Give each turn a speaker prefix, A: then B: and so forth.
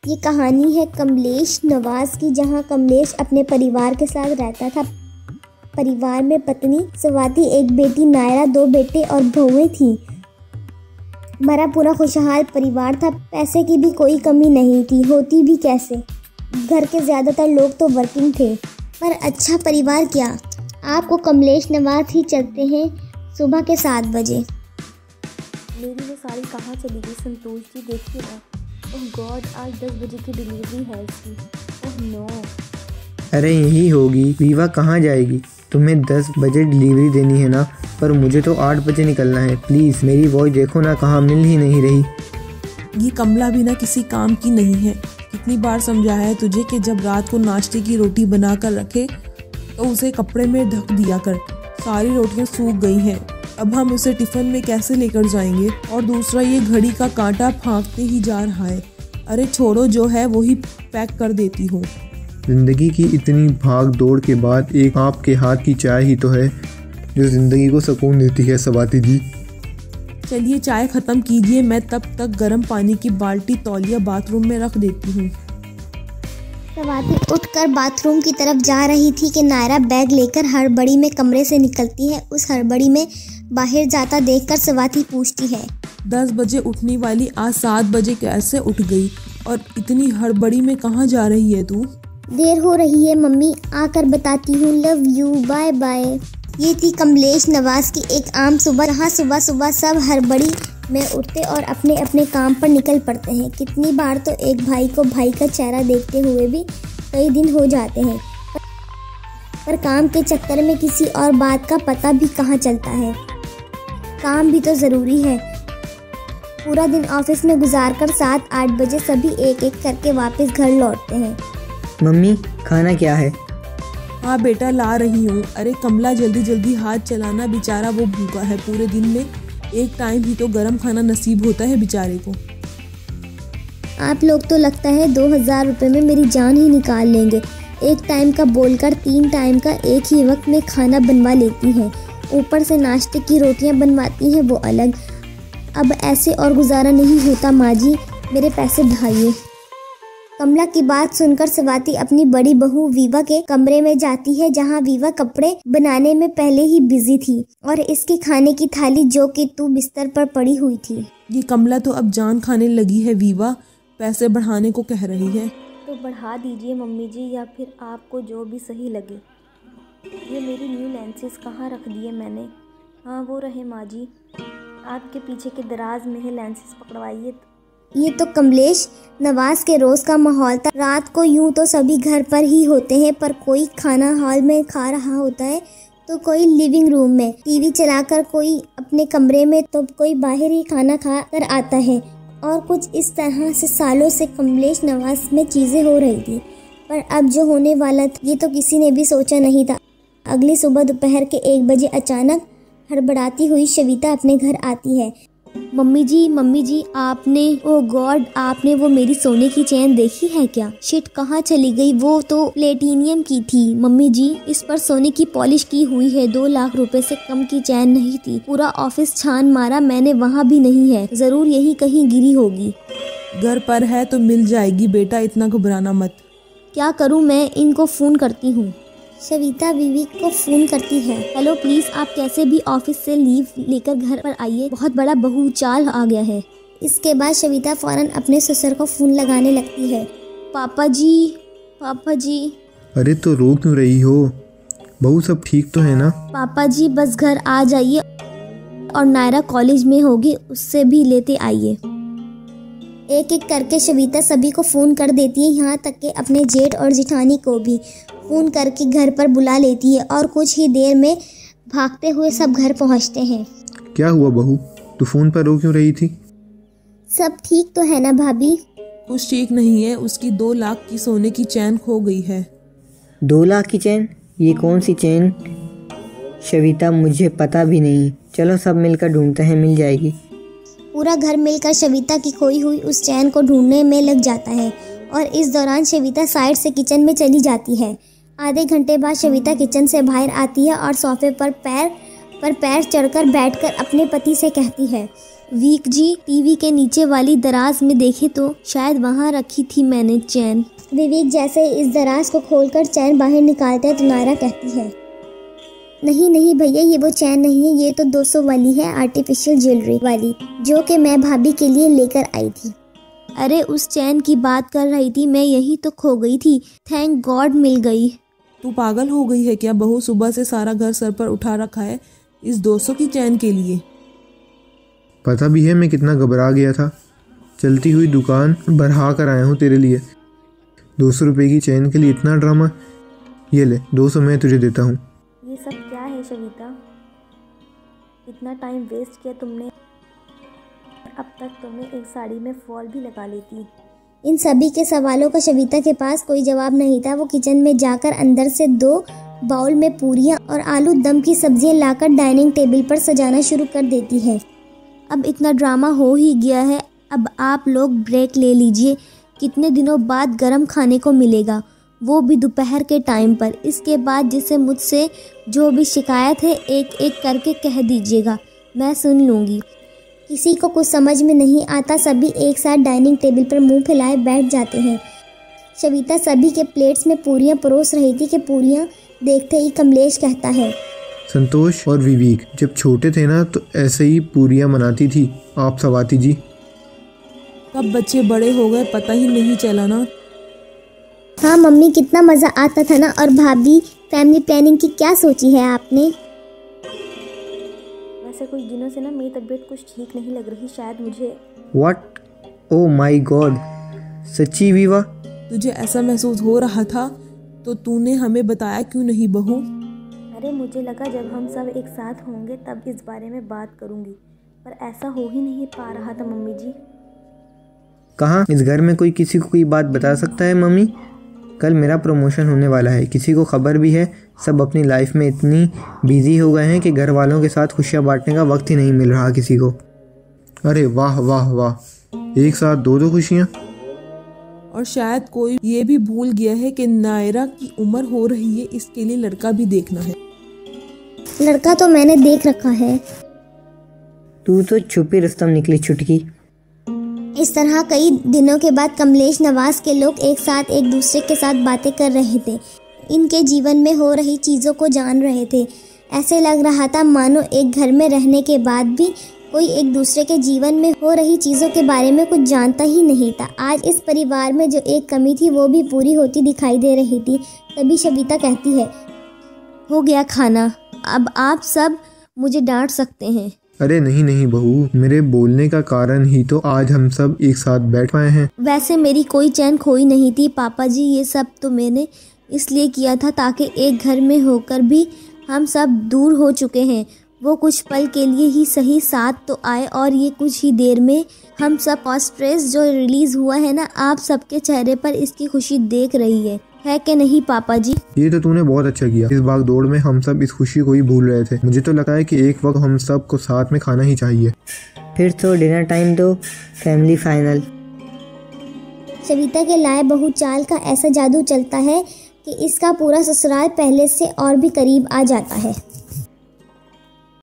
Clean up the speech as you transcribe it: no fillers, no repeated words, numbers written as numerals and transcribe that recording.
A: ये कहानी है कमलेश नवाज की, जहां कमलेश अपने परिवार के साथ रहता था। परिवार में पत्नी स्वाति, एक बेटी नायरा, 2 बेटे और बहुएं थीं। बड़ा पूरा खुशहाल परिवार था। पैसे की भी कोई कमी नहीं थी, होती भी कैसे। घर के ज़्यादातर लोग तो वर्किंग थे, पर अच्छा परिवार क्या, आपको कमलेश नवाज ही चलते हैं सुबह के 7 बजे।
B: मेरी वो साड़ी कहाँ चली गई संतोष जी, देखिए ना। ओह गॉड, आज 10 बजे की डिलीवरी है इसकी। Oh no.
C: अरे यही होगी। वीवा कहाँ जाएगी? तुम्हें 10 बजे डिलीवरी देनी है ना, पर मुझे तो 8 बजे निकलना है। प्लीज़ मेरी वॉच देखो ना, कहाँ मिल ही नहीं रही।
D: ये कमला भी ना किसी काम की नहीं है। कितनी बार समझाया है तुझे कि जब रात को नाश्ते की रोटी बना कर रखे तो उसे कपड़े में ढक दिया कर। सारी रोटियां सूख गई हैं, अब हम उसे टिफिन में कैसे लेकर जाएंगे। और दूसरा, ये घड़ी का कांटा फांकते ही जा रहा है। अरे छोड़ो, जो है वही पैक कर देती हूँ।
C: ज़िंदगी की इतनी भाग दौड़ के बाद एक आपके हाथ की चाय ही तो है जो ज़िंदगी को सुकून देती है स्वाति जी।
D: चलिए चाय ख़त्म कीजिए, मैं तब तक गर्म पानी की बाल्टी तौलिया बाथरूम में रख देती हूँ।
A: स्वाति उठकर बाथरूम की तरफ जा रही थी कि नायरा बैग लेकर हड़बड़ी में कमरे से निकलती है। उस हड़बड़ी में बाहर जाता देखकर स्वाति पूछती है,
D: 10 बजे उठने वाली आज 7 बजे कैसे उठ गई? और इतनी हड़बड़ी में कहाँ जा रही है तू?
A: देर हो रही है मम्मी, आकर बताती हूँ, लव यू, बाय बाय। ये थी कमलेश नवाज की एक आम सुबह, जहाँ सुबह सुबह सब हड़बड़ी में उठते और अपने अपने काम पर निकल पड़ते हैं। कितनी बार तो एक भाई को भाई का चेहरा देखते हुए भी कई दिन हो जाते हैं, पर काम के चक्कर में किसी और बात का पता भी कहाँ चलता है। काम भी तो ज़रूरी है। पूरा दिन ऑफिस में गुजारकर 7-8 बजे सभी एक एक करके वापस घर लौटते हैं।
E: मम्मी खाना क्या है?
D: हाँ बेटा ला रही हूँ। अरे कमला जल्दी जल्दी हाथ चलाना, बेचारा वो भूखा है। पूरे दिन में एक टाइम ही तो गरम खाना नसीब होता है बेचारे को।
A: आप लोग तो लगता है 2000 रुपये में मेरी जान ही निकाल लेंगे। एक टाइम का बोलकर 3 टाइम का एक ही वक्त में खाना बनवा लेती हैं, ऊपर से नाश्ते की रोटियां बनवाती हैं वो अलग। अब ऐसे और गुजारा नहीं होता माँ जी, मेरे पैसे बढ़ाइए। कमला की बात सुनकर स्वाति अपनी बड़ी बहू वीवा के कमरे में जाती है, जहां वीवा कपड़े बनाने में पहले ही बिजी थी और इसके खाने की थाली जो कि तू बिस्तर पर पड़ी हुई थी।
D: ये कमला तो अब जान खाने लगी है। वीवा पैसे बढ़ाने को कह रही है
B: तो बढ़ा दीजिए मम्मी जी, या फिर आपको जो भी सही लगे। ये मेरी न्यू लेंसेज कहाँ रख दिए मैंने? हाँ वो रहे माँ जी, आपके पीछे के दराज में है, लेंसेज पकड़वाइए।
A: ये तो कमलेश नवाज के रोज का माहौल था। रात को यूं तो सभी घर पर ही होते हैं, पर कोई खाना हॉल में खा रहा होता है तो कोई लिविंग रूम में टीवी चलाकर, कोई अपने कमरे में, तो कोई बाहर ही खाना खा कर आता है। और कुछ इस तरह से सालों से कमलेश नवाज में चीज़ें हो रही थी, पर अब जो होने वाला था ये तो किसी ने भी सोचा नहीं था। अगली सुबह दोपहर के 1 बजे अचानक हड़बड़ाती हुई शविता अपने घर आती है। मम्मी जी आपने, ओ गॉड, आपने वो मेरी सोने की चेन देखी है क्या? शिट, कहाँ चली गई? वो तो प्लेटिनियम की थी मम्मी जी, इस पर सोने की पॉलिश की हुई है। 2 लाख रुपए से कम की चैन नहीं थी। पूरा ऑफिस छान मारा मैंने, वहाँ भी नहीं है। जरूर यही कहीं गिरी होगी।
D: घर पर है तो मिल जाएगी बेटा, इतना घबराना मत।
A: क्या करूँ मैं? इनको फोन करती हूँ। शविता विवी को फोन करती है। हेलो प्लीज, आप कैसे भी ऑफिस से लीव लेकर घर पर आइए, बहुत बड़ा बहुचाल आ गया है। इसके बाद शविता फौरन अपने ससुर को फोन लगाने लगती है। पापा जी।
C: अरे तो रो क्यों रही हो बहू, सब ठीक तो है ना?
A: पापा जी बस घर आ जाइए, और नायरा कॉलेज में होगी, उससे भी लेते आइए। एक एक करके शविता सभी को फ़ोन कर देती है, यहाँ तक कि अपने जेठ और जिठानी को भी फ़ोन करके घर पर बुला लेती है। और कुछ ही देर में भागते हुए सब घर पहुँचते हैं।
C: क्या हुआ बहू, तू फ़ोन पर रो क्यों रही थी?
A: सब ठीक तो है ना भाभी?
D: कुछ ठीक नहीं है, उसकी 2 लाख की सोने की चैन खो गई है।
E: 2 लाख की चैन? ये कौन सी चैन शविता, मुझे पता भी नहीं। चलो सब मिलकर ढूंढते हैं, मिल जाएगी।
A: पूरा घर मिलकर शविता की खोई हुई उस चैन को ढूंढने में लग जाता है, और इस दौरान शविता साइड से किचन में चली जाती है। आधे घंटे बाद शविता किचन से बाहर आती है और सोफे पर पैर चढ़कर बैठकर अपने पति से कहती है,
B: वीक जी, टीवी के नीचे वाली दराज में देखे तो शायद वहाँ रखी थी मैंने चैन।
A: विवेक जैसे इस दराज को खोलकर चैन बाहर निकालता है तो नायरा कहती है, नहीं नहीं भैया, ये वो चैन नहीं है, ये तो 200 वाली है, आर्टिफिशियल ज्वेलरी वाली, जो कि मैं भाभी के लिए लेकर आई थी।
B: अरे उस चैन की बात कर रही थी मैं, यही तो खो गई थी, थैंक गॉड मिल गई।
D: तू पागल हो गई है क्या? बहू सुबह से सारा घर सर पर उठा रखा है इस 200 की चैन के लिए।
C: पता भी है मैं कितना घबरा गया था। चलती हुई दुकान बढ़ा कर आया हूँ तेरे लिए। 200 रुपये की चैन के लिए इतना ड्रामा। ये ले 200 मैं तुझे देता हूँ।
B: ये सब क्या है शविता? इतना टाइम वेस्ट किया तुमने, अब तक तुम्हें एक साड़ी में फॉल भी लगा लेती।
A: इन सभी के सवालों का शविता के पास कोई जवाब नहीं था। वो किचन में जाकर अंदर से 2 बाउल में पूरियां और आलू दम की सब्जियां लाकर डाइनिंग टेबल पर सजाना शुरू कर देती है।
B: अब इतना ड्रामा हो ही गया है, अब आप लोग ब्रेक ले लीजिए। कितने दिनों बाद गरम खाने को मिलेगा, वो भी दोपहर के टाइम पर। इसके बाद जिसे मुझसे जो भी शिकायत है एक एक करके कह दीजिएगा, मैं सुन लूँगी।
A: किसी को कुछ समझ में नहीं आता। सभी एक साथ डाइनिंग टेबल पर मुंह फैलाए बैठ जाते हैं। शविता सभी के प्लेट्स में पूरियां परोस रही थी कि पूरियां देखते ही कमलेश कहता है,
C: संतोष और विवेक जब छोटे थे ना तो ऐसे ही पूरियां बनाती थी आप सवाती जी।
D: कब बच्चे बड़े हो गए पता ही नहीं चला ना।
A: हाँ मम्मी, कितना मज़ा आता था ना। और भाभी, फैमिली प्लानिंग की क्या सोची है आपने?
B: वैसे कुछ दिनों से ना मेरी तबीयत कुछ ठीक नहीं लग रही, शायद मुझे।
C: व्हाट? ओह माय गॉड, सच्ची विवा?
D: तुझे ऐसा महसूस हो रहा था तो तूने हमें बताया क्यों नहीं बहू?
B: अरे मुझे लगा जब हम सब एक साथ होंगे तब इस बारे में बात करूंगी, पर ऐसा हो ही नहीं पा रहा था मम्मी जी।
C: कहाँ इस घर में कोई किसी को कोई बात बता सकता है मम्मी? कल मेरा प्रमोशन होने वाला है, किसी को खबर भी है? सब अपनी लाइफ में इतनी बिजी हो गए हैं कि घर वालों के साथ खुशियाँ बांटने का वक्त ही नहीं मिल रहा किसी को। अरे वाह वाह वाह, एक साथ 2 खुशियाँ।
D: और शायद कोई ये भी भूल गया है कि नायरा की उम्र हो रही है, इसके लिए लड़का भी देखना है।
A: लड़का तो मैंने देख रखा है।
E: तू तो छुपी रुस्तम निकली छुटकी।
A: इस तरह कई दिनों के बाद कमलेश नवाज के लोग एक साथ एक दूसरे के साथ बातें कर रहे थे। इनके जीवन में हो रही चीज़ों को जान रहे थे। ऐसे लग रहा था मानो एक घर में रहने के बाद भी कोई एक दूसरे के जीवन में हो रही चीज़ों के बारे में कुछ जानता ही नहीं था। आज इस परिवार में जो एक कमी थी वो भी पूरी होती दिखाई दे रही थी। तभी शविता कहती है,
B: हो गया खाना, अब आप सब मुझे डांट सकते हैं।
C: अरे नहीं नहीं बहू, मेरे बोलने का कारण ही तो आज हम सब एक साथ बैठ पाए हैं।
B: वैसे मेरी कोई चैन खोई नहीं थी पापा जी, ये सब तो मैंने इसलिए किया था ताकि एक घर में होकर भी हम सब दूर हो चुके हैं। वो कुछ पल के लिए ही सही साथ तो आए, और ये कुछ ही देर में हम सब का स्ट्रेस जो रिलीज़ हुआ है ना, आप सबके चेहरे पर इसकी खुशी देख रही है कि नहीं पापा जी?
C: ये तो तूने बहुत अच्छा किया। इस भाग दौड़ में हम सब इस खुशी को ही भूल रहे थे। मुझे तो लगता है कि एक वक्त हम सब को साथ में खाना ही चाहिए।
E: फिर तो डिनर टाइम दो, फैमिली फाइनल।
A: शविता के लाए बहू चाल का ऐसा जादू चलता है कि इसका पूरा ससुराल पहले से और भी करीब आ जाता है।